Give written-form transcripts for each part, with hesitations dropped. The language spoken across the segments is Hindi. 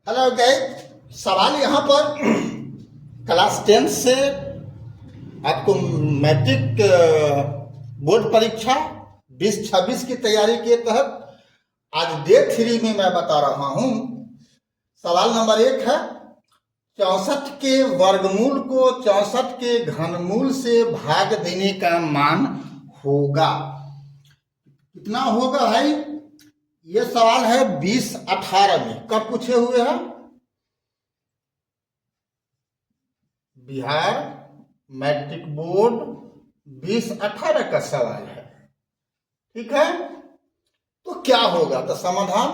हेलो गाइस, सवाल यहाँ पर क्लास 10 से आपको मैट्रिक बोर्ड परीक्षा 2026 की तैयारी के तहत आज डे 3 में मैं बता रहा हूँ। सवाल नंबर 1 है 64 के वर्गमूल को 64 के घनमूल से भाग देने का मान होगा। कितना होगा भाई? ये सवाल है 2018 में। कब पूछे हुए हैं? बिहार मैट्रिक बोर्ड 2018 का सवाल है। ठीक है, तो क्या होगा? तो समाधान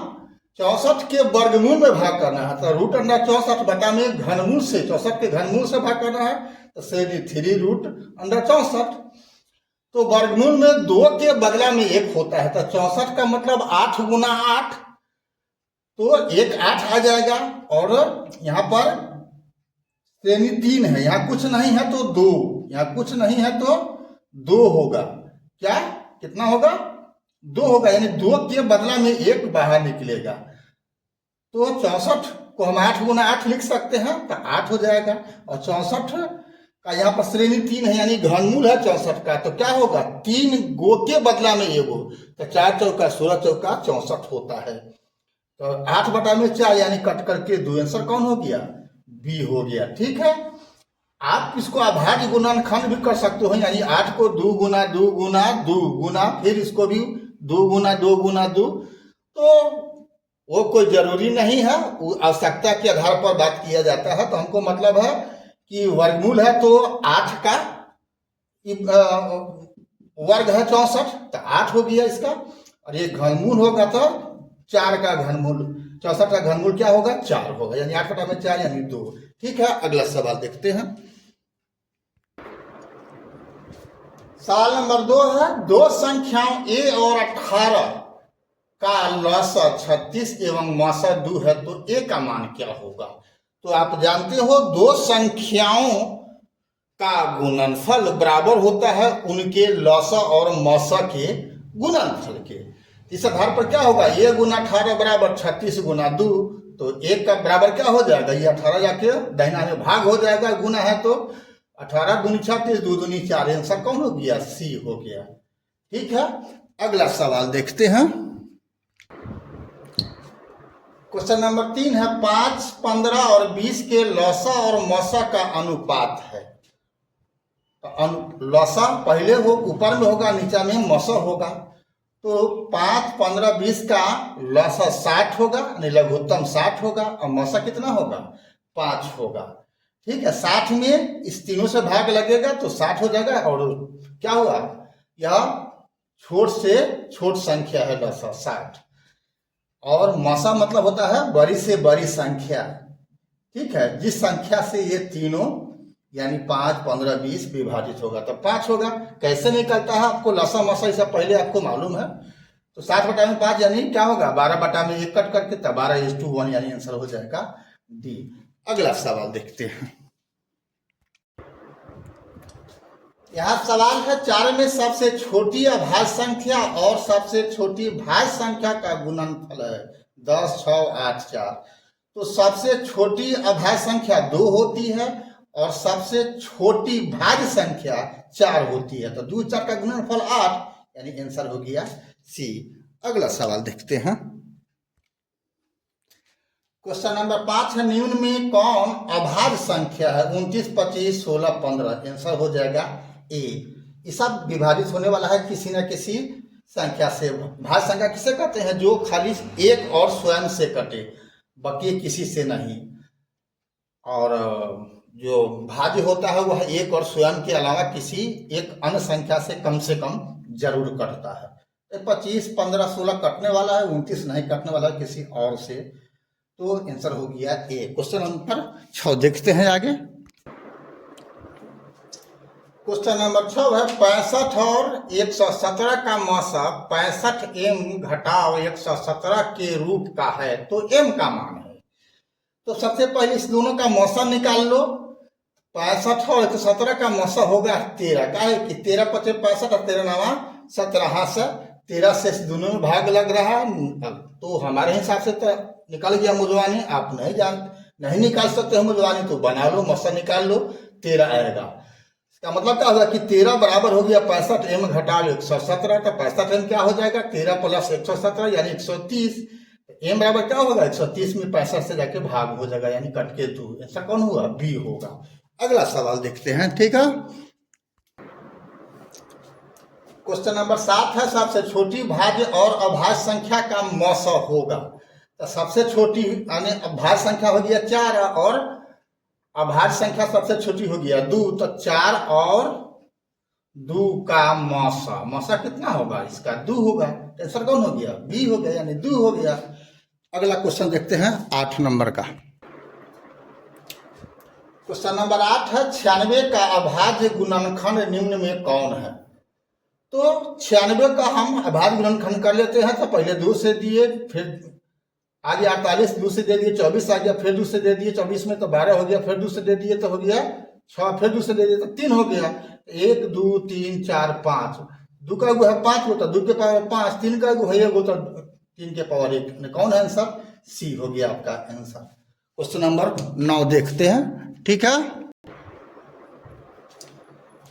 64 के वर्गमूल में भाग करना है, तो रूट अंडर 64 बटा में घनमूल से 64 के घनमूल से भाग करना है, तो 3 रूट अंडर 64। तो वर्गमूल में 2 के बदला में 1 होता है, तो 64 का मतलब 8 गुना 8, तो 1 8 आ जाएगा। और यहाँ पर श्रेणी 3 है, यहाँ कुछ नहीं है तो 2, यहाँ कुछ नहीं है तो 2 होगा। क्या कितना होगा? 2 होगा, यानी 2 के बदला में 1 बाहर निकलेगा। तो 64 को हम 8 गुना 8 लिख सकते हैं, तो 8 हो जाएगा। और 64 का यहाँ पर श्रेणी 3 है, यानी घनमूल है 64 का, तो क्या होगा? 3 गो के बदला में 1 गो, तो 4 चौका 16 चौका 64 होता है। तो 8 बटा में 4 यानी कट करके 2, आंसर कौन हो गया? बी हो गया। ठीक है, आप इसको अभाज्य गुणनखंड भी कर सकते हो, यानी 8 को 2 गुना 2 गुना 2 गुना, फिर इसको भी 2 गुना 2 गुना 2। तो वो कोई जरूरी नहीं है, आवश्यकता के आधार पर बात किया जाता है। तो हमको मतलब है कि वर्गमूल है तो 8 का वर्ग है 64, तो 8 हो गया इसका। और ये घनमूल होगा तो 4 का घनमूल, 64 का घनमूल क्या होगा? 4 होगा, यानी 8 बटा में 4 यानी 2। ठीक है, अगला सवाल देखते हैं। सवाल नंबर 2 है 2 संख्याओं a और 18 का लसा 36 एवं मसा 2 है, तो a का मान क्या होगा? तो आप जानते हो 2 संख्याओं का गुणनफल बराबर होता है उनके लसा और मसा के गुणनफल के। इस आधार पर क्या होगा? a गुना 18 बराबर 36 गुना 2, तो 1 का बराबर क्या हो जाएगा? ये 18 जाके दाहिना में भाग हो जाएगा, गुना है तो 18 दूनी 36 2 दूनी 4, आंसर कौन हो गया? सी हो गया। ठीक है, अगला सवाल देखते हैं। क्वेश्चन नंबर 3 है 5, 15 और 20 के लसा और मसा का अनुपात है। तो लसा पहले हो ऊपर में होगा, नीचे में मसा होगा। तो 5, 15, 20 का लसा 60 होगा, यानी लघुत्तम 60 होगा, और मसा कितना होगा? 5 होगा। ठीक है, 60 में इस तीनों से भाग लगेगा तो 60 हो जाएगा। और क्या हुआ? यह छोट से छोट संख्या है लसा 60, और मसा मतलब होता है बड़ी से बड़ी संख्या। ठीक है, जिस संख्या से ये तीनों यानी 5, 15, 20 विभाजित होगा तो 5 होगा। कैसे निकलता है आपको लसा मसा, इससे पहले आपको मालूम है। तो 60 बटा में 5 यानी क्या होगा? 12 बटा में 1 कट करके, तब 12:1 यानी आंसर हो जाएगा डी। अगला सवाल देखते हैं। यहाँ सवाल है 4 में सबसे छोटी अभाज्य संख्या और सबसे छोटी भाज्य संख्या का गुणनफल है 10, 6, 8, 4। तो सबसे छोटी अभाज्य संख्या 2 होती है और सबसे छोटी भाज्य संख्या 4 होती है, तो 2, 4 का गुणनफल 8, यानी आंसर हो गया सी। अगला सवाल देखते हैं। क्वेश्चन नंबर 5 है निम्न में कौन अभाज्य संख्या है? 29, 25, 16, 15, आंसर हो जाएगा ए। ये सब विभाजित होने वाला है किसी न किसी संख्या से। भाज्य संख्या किसे कहते हैं? जो खाली एक और स्वयं से कटे, बाकी किसी से नहीं। और जो भाज्य होता है वह एक और स्वयं के अलावा किसी एक अन्य संख्या से कम जरूर कटता है। 25, 15, 16 कटने वाला है, 29 नहीं कटने वाला है किसी और से, तो आंसर हो गया ए। क्वेश्चन नंबर 6 देखते हैं आगे। क्वेश्चन नंबर 6 है 65 और 117 का मसा 65m घटाव 117 के रूप का है, तो m का मान है। तो सबसे पहले इस दोनों का मौसा निकाल लो। 65 और 117 का मौसा होगा 13 का है कि 13 × 5 = 65 और 13 × 9 = 17 से 13 से इस दोनों में भाग लग रहा है, तो हमारे हिसाब से तो निकल गया मुजवानी, आप नहीं निकाल सकते हो मुजवानी तो बना लो, मसा निकाल लो, 13 आएगा। इसका मतलब क्या होगा कि 13 बराबर हो गया 65, m घटा लो 117, तो 65m क्या हो जाएगा 13 + 117 यानी 130। m बराबर क्या होगा 130 में 65 से जाके भाग हो जाएगा यानी कट के 2। ऐसा कौन हुआ, बी होगा। अगला सवाल देखते हैं, ठीक है। क्वेश्चन नंबर 7 है, सबसे छोटी भाज्य और अभाज्य संख्या का मौसा होगा। तो सबसे छोटी यानी भाज्य संख्या हो गया 4 और अभाज्य संख्या सबसे छोटी हो गया 2, तो 4 और 2 का मौसा, मौसा कितना होगा इसका 2 होगा। आंसर कौन हो गया, बी हो गया यानी 2 हो गया। अगला क्वेश्चन देखते हैं 8 नंबर का। क्वेश्चन नंबर 8 है, 96 का अभाज्य गुणनखंड निम्न में कौन है। तो 96 का हम अभाज्य गुणनखंड कर लेते हैं। तो पहले 2 से दिए, फिर आगे 48, 2 से दे दिए 24 आ गया, फिर 2 से दे दिए 24 में तो 12 हो गया, फिर 2 से दे दिए तो हो गया 6, फिर 2 से दे दिए तो 3 हो गया। 1 2 3 4 5, 2 का गो है 5 गो तो 2 के पावर 5, 3 का गो है 1 गो तो 3 के पावर 1। कौन है आंसर, सी हो गया आपका आंसर। क्वेश्चन नंबर 9 देखते हैं, ठीक है।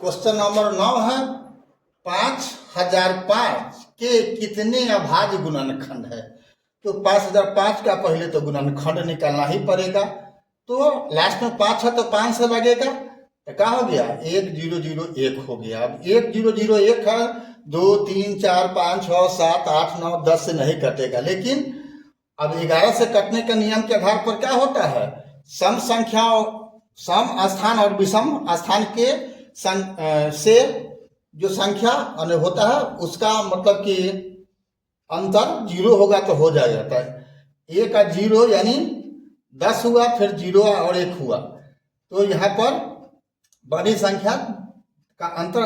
क्वेश्चन नंबर 9 है, 5005 के कितने अभाज्य गुणनखंड है। तो 5005 का पहले तो गुणनखंड निकालना ही पड़ेगा। तो लास्ट में 5 है तो 5 से लगेगा तो क्या हो गया 1001 हो गया। अब 1001 है, 2 3 4 5 6 7 8 9 10 से नहीं कटेगा, लेकिन अब 11 से कटने के नियम के आधार पर क्या होता है, सम संख्याओं, सम स्थान और विषम स्थान के से जो संख्या होता है उसका मतलब कि अंतर 0 होगा तो हो जाएगा। तो 1 का 0 यानी 10 हुआ, फिर 0 और 1 हुआ, तो यहाँ पर बड़ी संख्या का अंतर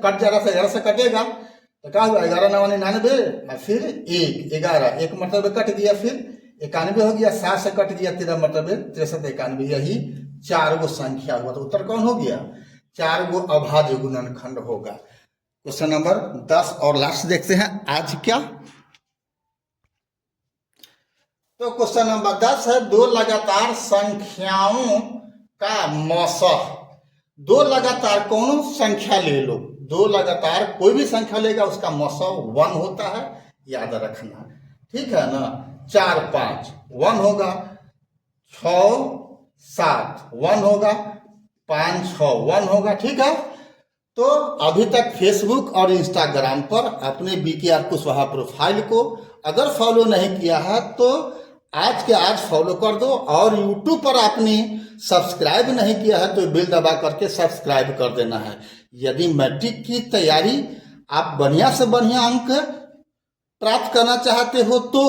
कट जाएगा, 11 से कटेगा तो क्या हुआ 11 9 99 और फिर 1 11, 1 मतलब कट गया, फिर 91 हो गया, 7 से कट गया 13 मतलब 63 91, यही 4 गो संख्या हुआ। तो उत्तर कौन हो गया, 4 गो अभाज्य गुणनखंड होगा। क्वेश्चन नंबर 10 और लास्ट देखते हैं आज क्या। तो क्वेश्चन नंबर 10 है, 2 लगातार संख्याओं का मौसह। 2 लगातार कौन संख्या ले लो, 2 लगातार कोई भी संख्या लेगा उसका मौसह 1 होता है, याद रखना, ठीक है ना। 4 5 1 होगा, 6 7 1 होगा, 5 6 1 होगा, ठीक है। तो अभी तक फेसबुक और इंस्टाग्राम पर अपने BKR कुशवाहा प्रोफाइल को अगर फॉलो नहीं किया है तो आज के आज फॉलो कर दो, और यूट्यूब पर आपने सब्सक्राइब नहीं किया है तो बेल दबा करके सब्सक्राइब कर देना है। यदि मैट्रिक की तैयारी आप बढ़िया से बढ़िया अंक प्राप्त करना चाहते हो तो,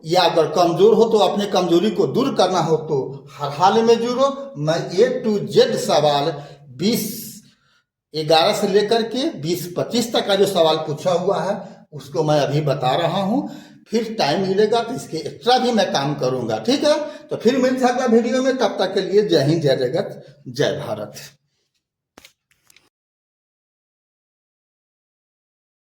या अगर कमजोर हो तो अपने कमजोरी को दूर करना हो तो हर हाल में जुड़ो। मैं A to Z सवाल 2011 से लेकर के 2025 तक का जो सवाल पूछा हुआ है उसको मैं अभी बता रहा हूं। फिर टाइम मिलेगा तो इसके एक्स्ट्रा भी मैं काम करूंगा, ठीक है। तो फिर मिलते हैं अगला वीडियो में, तब तक के लिए जय हिंद, जय जगत, जय भारत।